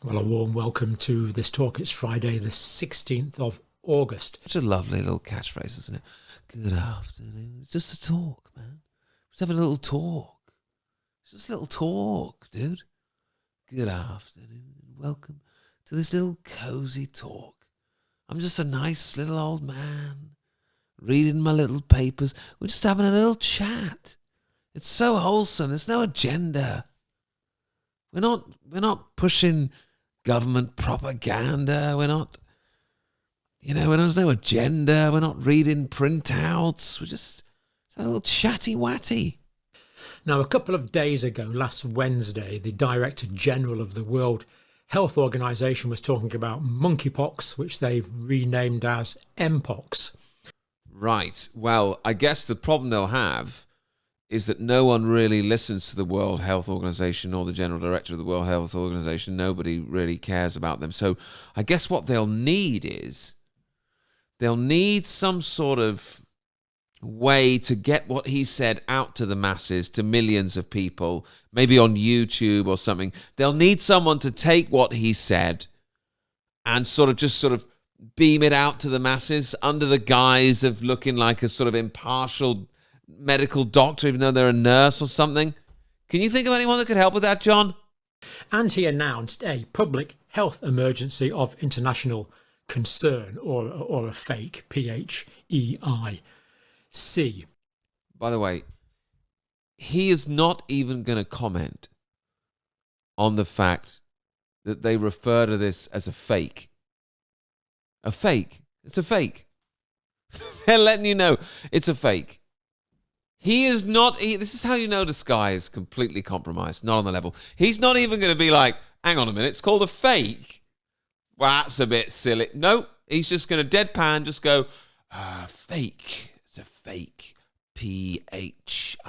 Well, a warm welcome to this talk. It's Friday, the 16th of August. Such a lovely little catchphrase, isn't it? Good afternoon. It's just a talk, man. Just have a little talk. It's just a little talk, dude. Good afternoon and welcome to this little cozy talk. I'm just a nice little old man reading my little papers. We're just having a little chat. It's so wholesome. There's no agenda. We're not pushing government propaganda. There's no agenda. We're not reading printouts. We're just a little chatty watty. Now, a couple of days ago, last Wednesday, the Director General of the World Health Organization was talking about monkeypox, which they've renamed as Mpox. Right. Well, I guess the problem they'll have is that no one really listens to the World Health Organization or the General Director of the World Health Organization. Nobody really cares about them. So I guess what they'll need is they'll need some sort of way to get what he said out to the masses, to millions of people, maybe on YouTube or something. They'll need someone to take what he said and sort of beam it out to the masses under the guise of looking like a sort of impartial medical doctor, even though they're a nurse or something. Can you think of anyone that could help with that, John? And he announced a public health emergency of international concern, or a fake, PHEIC. By the way, he is not even going to comment on the fact that they refer to this as a fake. A fake. It's a fake. They're letting you know it's a fake. He is not... this is how you know this guy is completely compromised, not on the level. He's not even going to be like, hang on a minute, it's called a fake? Well, that's a bit silly. No, he's just going to deadpan, just go, fake. It's a fake. PHIEC.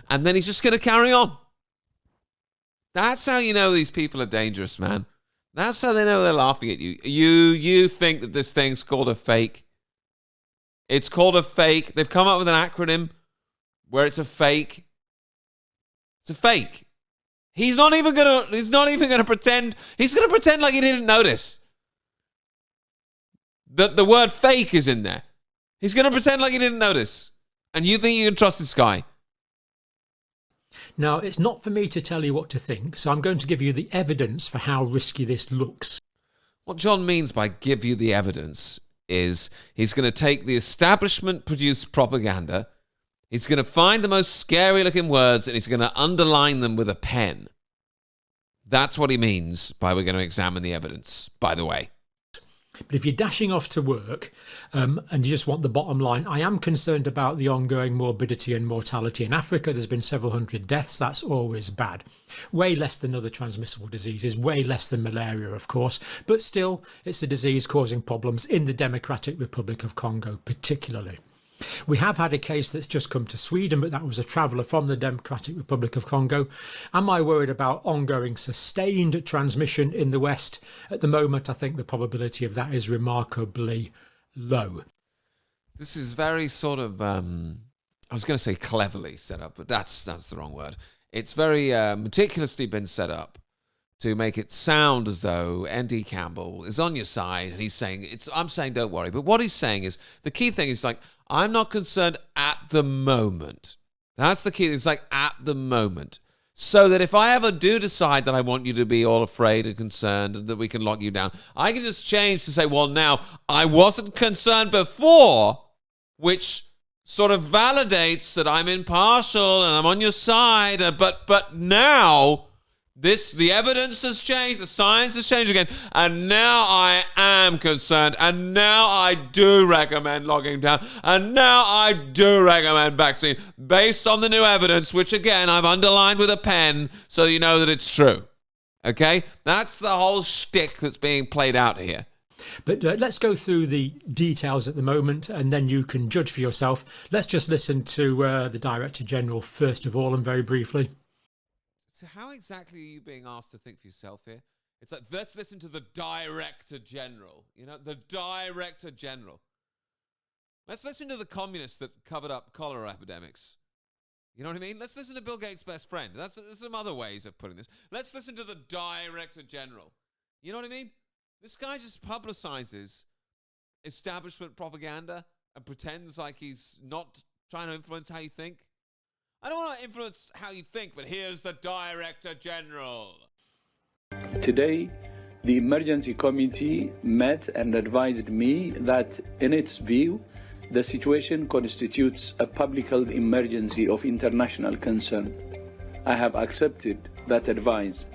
And then he's just going to carry on. That's how you know these people are dangerous, man. That's how they know they're laughing at you. You think that this thing's called a fake. It's called a fake. They've come up with an acronym where it's a fake. It's a fake. He's not even gonna pretend. He's gonna pretend like he didn't notice that the word fake is in there. He's gonna pretend like he didn't notice. And you think you can trust this guy? Now, it's not for me to tell you what to think, so I'm going to give you the evidence for how risky this looks. What John means by give you the evidence is he's going to take the establishment-produced propaganda, he's going to find the most scary-looking words, and he's going to underline them with a pen. That's what he means by we're going to examine the evidence, by the way. But if you're dashing off to work and you just want the bottom line, I am concerned about the ongoing morbidity and mortality in Africa. There's been several hundred deaths. That's always bad. Way less than other transmissible diseases, way less than malaria, of course. But still, it's a disease causing problems in the Democratic Republic of Congo, particularly. We have had a case that's just come to Sweden, but that was a traveller from the Democratic Republic of Congo. Am I worried about ongoing sustained transmission in the West? At the moment, I think the probability of that is remarkably low. This is very sort of, I was going to say cleverly set up, but that's the wrong word. It's very meticulously been set up to make it sound as though Andy Campbell is on your side and he's saying, I'm saying don't worry. But what he's saying is, the key thing is like, I'm not concerned at the moment. That's the key. It's like at the moment. So that if I ever do decide that I want you to be all afraid and concerned and that we can lock you down, I can just change to say, well, now I wasn't concerned before, which sort of validates that I'm impartial and I'm on your side. But now the evidence has changed, the science has changed again, and now I am concerned, and now I do recommend locking down, and now I do recommend vaccine based on the new evidence, which again I've underlined with a pen so you know that it's true. Okay? That's the whole shtick that's being played out here. But let's go through the details at the moment and then you can judge for yourself. Let's just listen to the Director General first of all and very briefly. So how exactly are you being asked to think for yourself here? It's like, let's listen to the Director General. You know, the Director General. Let's listen to the communists that covered up cholera epidemics. You know what I mean? Let's listen to Bill Gates' best friend. There's some other ways of putting this. Let's listen to the Director General. You know what I mean? This guy just publicizes establishment propaganda and pretends like he's not trying to influence how you think. I don't want to influence how you think, but here's the Director General. Today, the emergency committee met and advised me that, in its view, the situation constitutes a public health emergency of international concern. I have accepted that advice.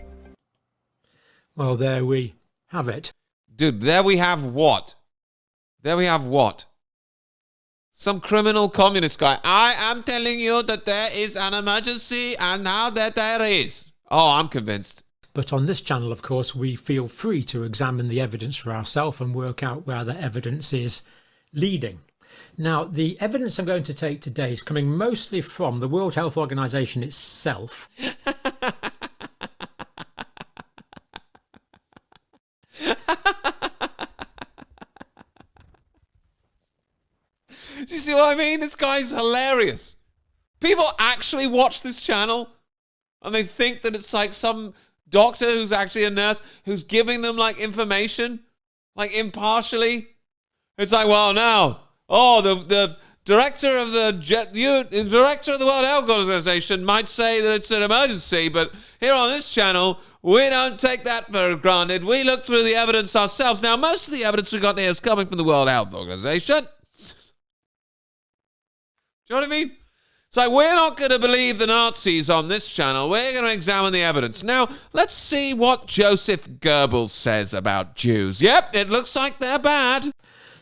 Well, there we have it. Dude, there we have what? There we have what? Some criminal communist guy. I am telling you that there is an emergency, and now that there is. Oh, I'm convinced. But on this channel, of course, we feel free to examine the evidence for ourselves and work out where the evidence is leading. Now, the evidence I'm going to take today is coming mostly from the World Health Organization itself. Do you see what I mean? This guy's hilarious. People actually watch this channel and they think that it's like some doctor who's actually a nurse who's giving them like information, like impartially. It's like, well, now, the director of the director of the World Health Organization might say that it's an emergency, but here on this channel, we don't take that for granted. We look through the evidence ourselves. Now, most of the evidence we got here is coming from the World Health Organization. Do you know what I mean? It's like, we're not going to believe the Nazis on this channel. We're going to examine the evidence. Now, let's see what Joseph Goebbels says about Jews. Yep, it looks like they're bad.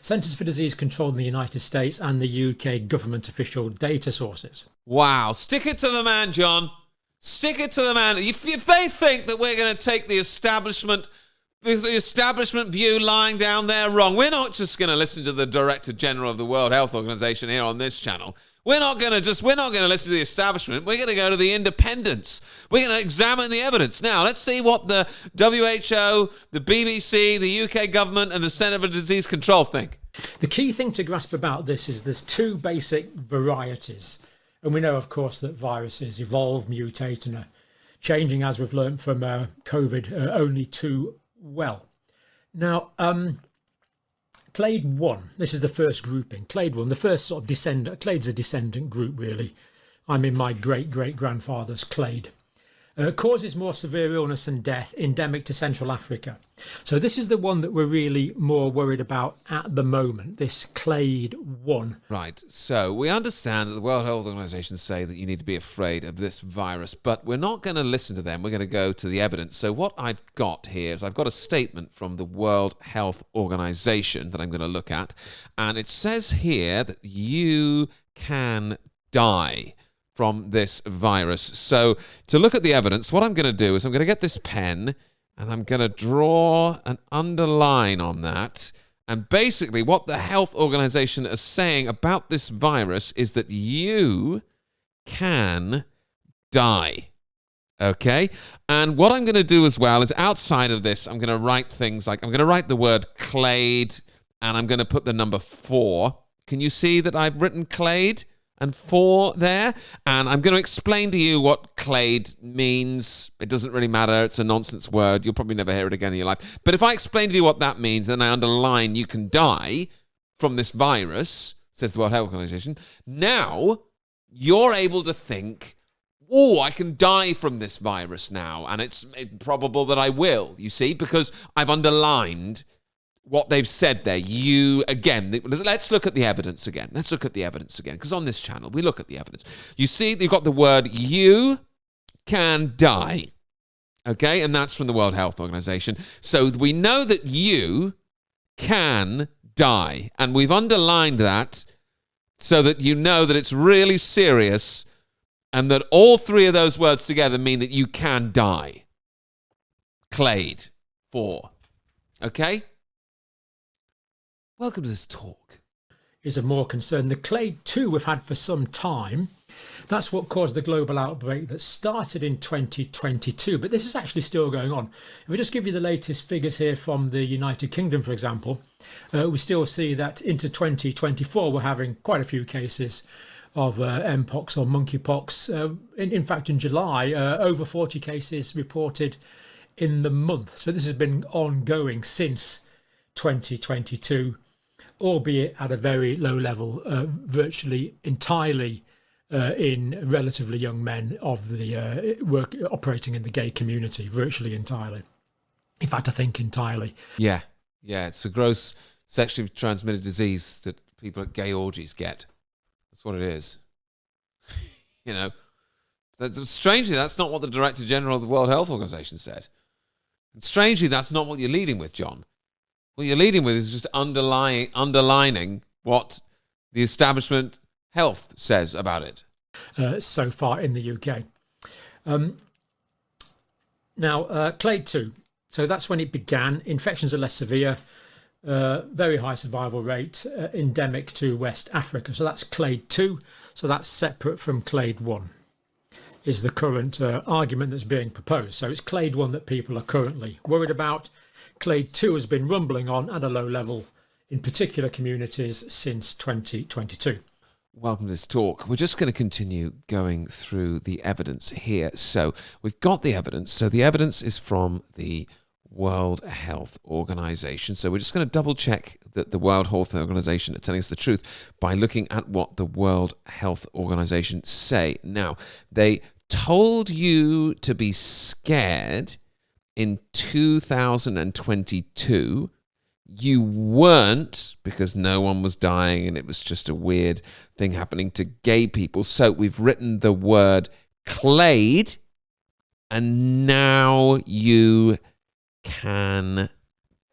Centers for Disease Control in the United States and the UK government official data sources. Wow, stick it to the man, John. Stick it to the man. If they think that we're going to take the establishment view lying down there wrong, we're not just going to listen to the Director General of the World Health Organization here on this channel. We're not going to listen to the establishment. We're going to go to the independents. We're going to examine the evidence. Now, let's see what the WHO, the BBC, the UK government, and the Centre for Disease Control think. The key thing to grasp about this is there's two basic varieties. And we know, of course, that viruses evolve, mutate, and are changing, as we've learned from COVID, only too well. Now, Clade 1, this is the first grouping. Clade 1, the first sort of descendant. Clade's a descendant group, really. I'm in my great-great-grandfather's clade. Causes more severe illness and death, endemic to Central Africa. So this is the one that we're really more worried about at the moment, this Clade 1. Right, so we understand that the World Health Organization say that you need to be afraid of this virus, but we're not going to listen to them. We're going to go to the evidence. So what I've got here is I've got a statement from the World Health Organization that I'm going to look at, and it says here that you can die from this virus. So to look at the evidence, what I'm going to do is I'm going to get this pen and I'm going to draw an underline on that. And basically what the health organization is saying about this virus is that you can die. Okay? And what I'm going to do as well is outside of this, I'm going to write things like, I'm going to write the word Clade and I'm going to put the number 4. Can you see that I've written Clade and 4 there? And I'm going to explain to you what Clade means. It doesn't really matter. It's a nonsense word. You'll probably never hear it again in your life. But if I explain to you what that means, then I underline you can die from this virus, says the World Health Organization. Now, you're able to think, oh, I can die from this virus now. And it's probable that I will, you see, because I've underlined what they've said there. Let's look at the evidence again. Because on this channel, we look at the evidence. You see, you've got the word you can die. Okay, and that's from the World Health Organization. So we know that you can die. And we've underlined that so that you know that it's really serious and that all 3 of those words together mean that you can die. Clade 4. Okay? Welcome to this talk. Is of more concern. The Clade 2 we've had for some time. That's what caused the global outbreak that started in 2022, but this is actually still going on. If we just give you the latest figures here from the United Kingdom, for example, we still see that into 2024 we're having quite a few cases mpox or monkeypox. In fact, in July, over 40 cases reported in the month. So this has been ongoing since 2022, albeit at a very low level, virtually entirely in relatively young men of the work operating in the gay community, virtually entirely. In fact, I think entirely. Yeah, it's a gross sexually transmitted disease that people at gay orgies get. That's what it is. You know, strangely, that's not what the Director General of the World Health Organization said. And strangely, that's not what you're leading with, John. What you're leading with is just underlining what the establishment health says about it. So far in the UK. Now, Clade 2. So that's when it began. Infections are less severe. Very high survival rate, endemic to West Africa. So that's Clade 2. So that's separate from Clade 1, is the current argument that's being proposed. So it's Clade 1 that people are currently worried about. Clade 2 has been rumbling on at a low level in particular communities since 2022. Welcome to this talk. We're just going to continue going through the evidence here. So we've got the evidence. So the evidence is from the World Health Organization. So we're just going to double check that the World Health Organization are telling us the truth by looking at what the World Health Organization say. Now, they told you to be scared in 2022. You weren't, because no one was dying and it was just a weird thing happening to gay people. So we've written the word Clade, and now you can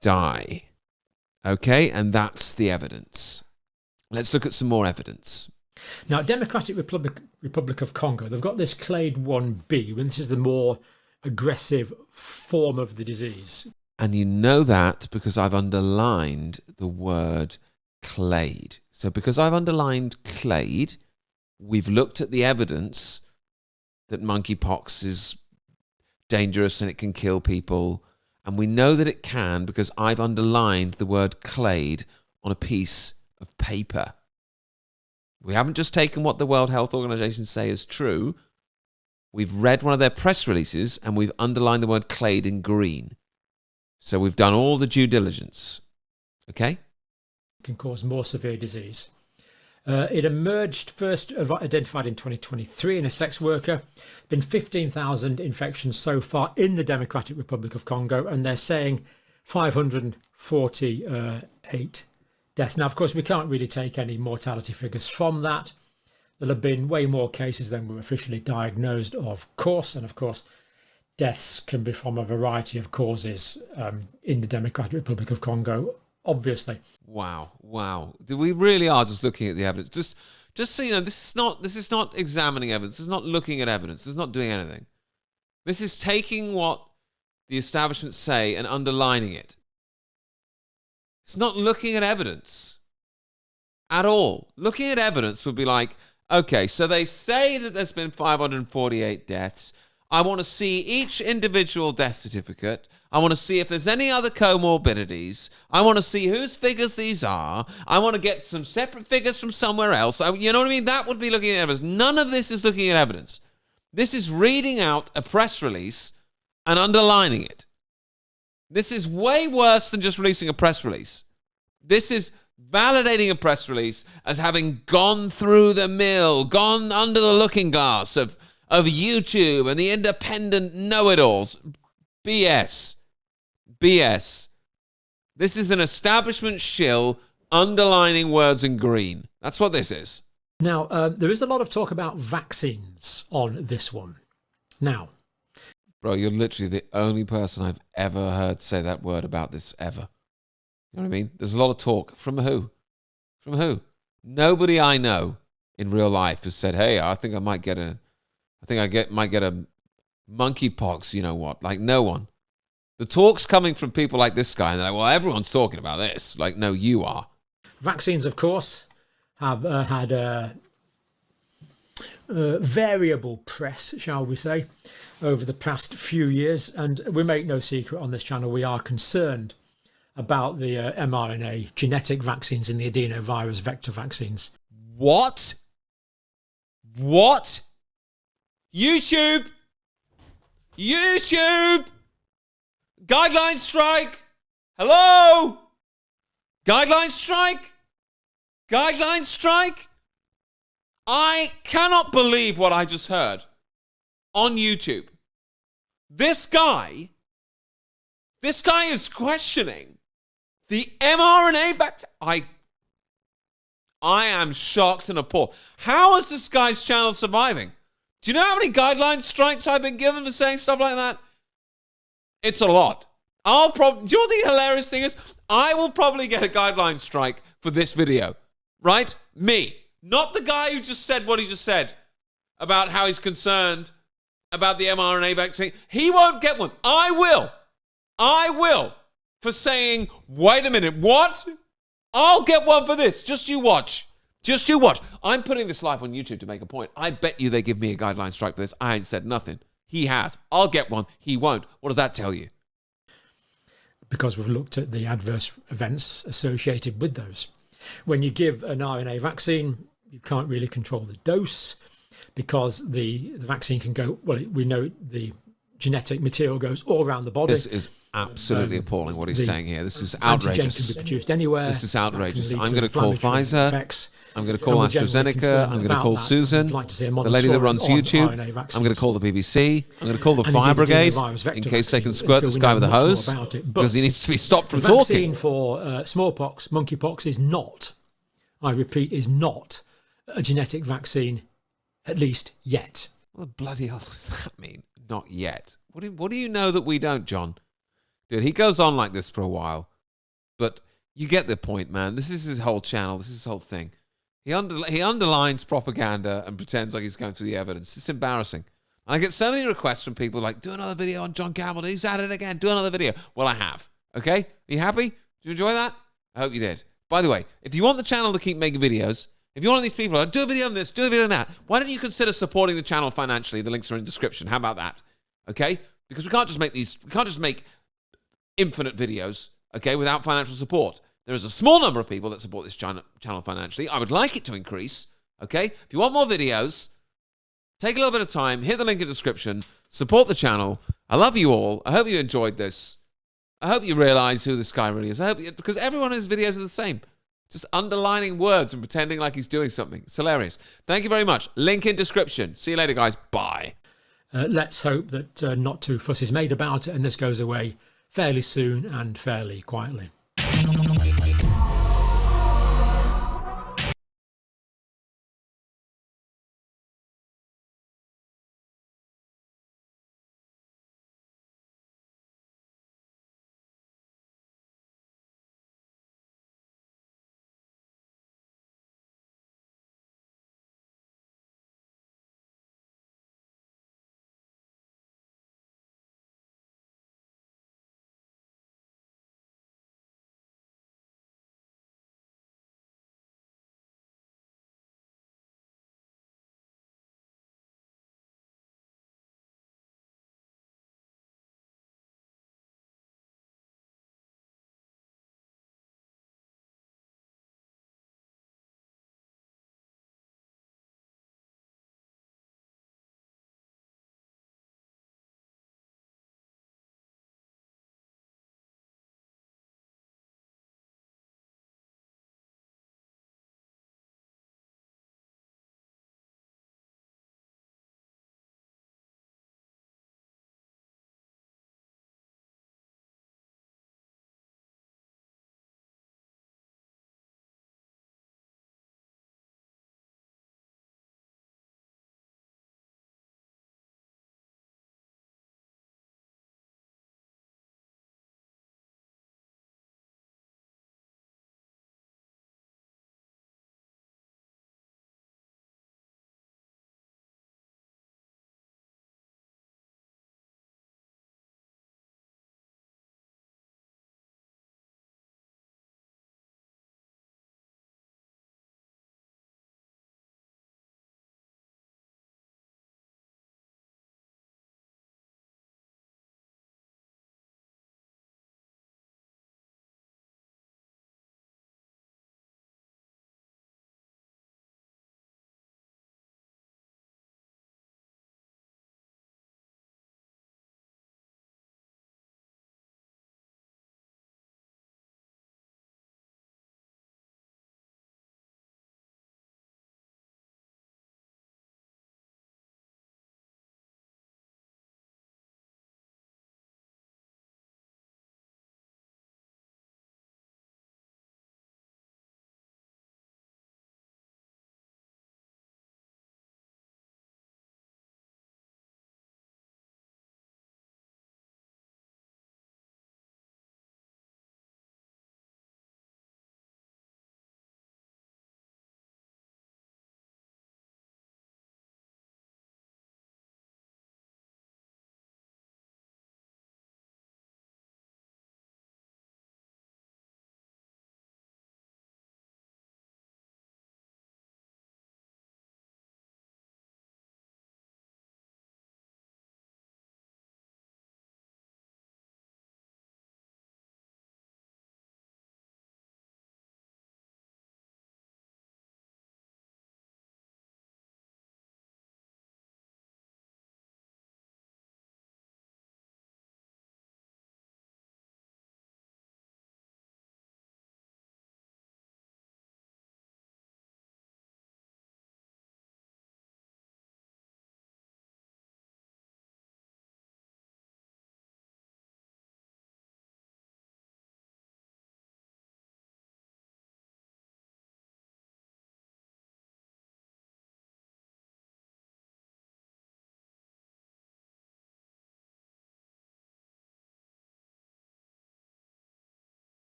die. Okay, and that's the evidence. Let's look at some more evidence. Now, Democratic Republic of Congo, they've got this Clade 1b, and this is the more aggressive form of the disease. And you know that because I've underlined the word Clade. So because I've underlined Clade, we've looked at the evidence that monkeypox is dangerous and it can kill people. And we know that it can because I've underlined the word Clade on a piece of paper. We haven't just taken what the World Health Organization say is true. We've read one of their press releases and we've underlined the word Clade in green. So we've done all the due diligence. Okay? Can cause more severe disease. It emerged first identified in 2023 in a sex worker. Been 15,000 infections so far in the Democratic Republic of Congo, and they're saying 548 deaths. Now, of course, we can't really take any mortality figures from that. There'll have been way more cases than were officially diagnosed, of course, and of course, deaths can be from a variety of causes in the Democratic Republic of Congo, obviously. Wow. We really are just looking at the evidence. Just so you know, this is not examining evidence. This is not looking at evidence. This is not doing anything. This is taking what the establishment say and underlining it. It's not looking at evidence at all. Looking at evidence would be like, okay, so they say that there's been 548 deaths. I want to see each individual death certificate. I want to see if there's any other comorbidities. I want to see whose figures these are. I want to get some separate figures from somewhere else. You know what I mean? That would be looking at evidence. None of this is looking at evidence. This is reading out a press release and underlining it. This is way worse than just releasing a press release. This is validating a press release as having gone through the mill, gone under the looking glass of YouTube and the independent know-it-alls. BS. This is an establishment shill underlining words in green. That's what this is. Now, there is a lot of talk about vaccines on this one. Now, bro, you're literally the only person I've ever heard say that word about this ever. You know what I mean? There's a lot of talk. From who? From who? Nobody I know in real life has said, hey, I think I might get a monkeypox, you know what? Like, no one. The talk's coming from people like this guy, and they're like, well, everyone's talking about this. Like, no, you are. Vaccines, of course, have had variable press, shall we say, over the past few years. And we make no secret on this channel, we are concerned about the mRNA genetic vaccines and the adenovirus vector vaccines. What? What? YouTube! YouTube! Guideline strike! Hello? Guideline strike? Guideline strike? I cannot believe what I just heard on YouTube. This guy is questioning the mRNA vaccine. I am shocked and appalled. How is this guy's channel surviving? Do you know how many guideline strikes I've been given for saying stuff like that? It's a lot. Do you know what the hilarious thing is? I will probably get a guideline strike for this video. Right? Me. Not the guy who just said what he just said about how he's concerned about the mRNA vaccine. He won't get one. I will. For saying, wait a minute, what? I'll get one for this. Just you watch. Just you watch. I'm putting this live on YouTube to make a point. I bet you they give me a guideline strike for this. I ain't said nothing. He has. I'll get one. He won't. What does that tell you? Because we've looked at the adverse events associated with those. When you give an RNA vaccine, you can't really control the dose because the vaccine can go, well, we know the genetic material goes all around the body. This is absolutely appalling what he's saying here. This is outrageous. Antigen can be produced anywhere. This is outrageous. I'm going to call Pfizer. I'm going to call AstraZeneca. I'm going to call Susan, the lady that runs YouTube. I'm going to call the BBC. I'm going to call the fire brigade in case they can squirt this guy with a hose because he needs to be stopped from talking. The vaccine for smallpox, monkeypox is not, I repeat, is not a genetic vaccine, at least yet. What the bloody hell does that mean? Not yet. What do you know that we don't, John? Dude, he goes on like this for a while, but you get the point, man. This is his whole channel. This is his whole thing. He underlines propaganda and pretends like he's going through the evidence. It's embarrassing. And I get so many requests from people like, do another video on John Campbell. He's at it again. Do another video. Well, I have. Okay? Are you happy? Did you enjoy that? I hope you did. By the way, if you want the channel to keep making videos, if you're one of these people, like, do a video on this, do a video on that, why don't you consider supporting the channel financially? The links are in the description. How about that? Okay? Because we can't just make infinite videos, okay, without financial support. There is a small number of people that support this channel financially. I would like it to increase, okay? If you want more videos, take a little bit of time, hit the link in the description, support the channel. I love you all. I hope you enjoyed this. I hope you realize who this guy really is. Because everyone in his videos are the same. Just underlining words and pretending like he's doing something. It's hilarious. Thank you very much. Link in description. See you later, guys. Bye. Let's hope that not too fuss is made about it and this goes away fairly soon and fairly quietly.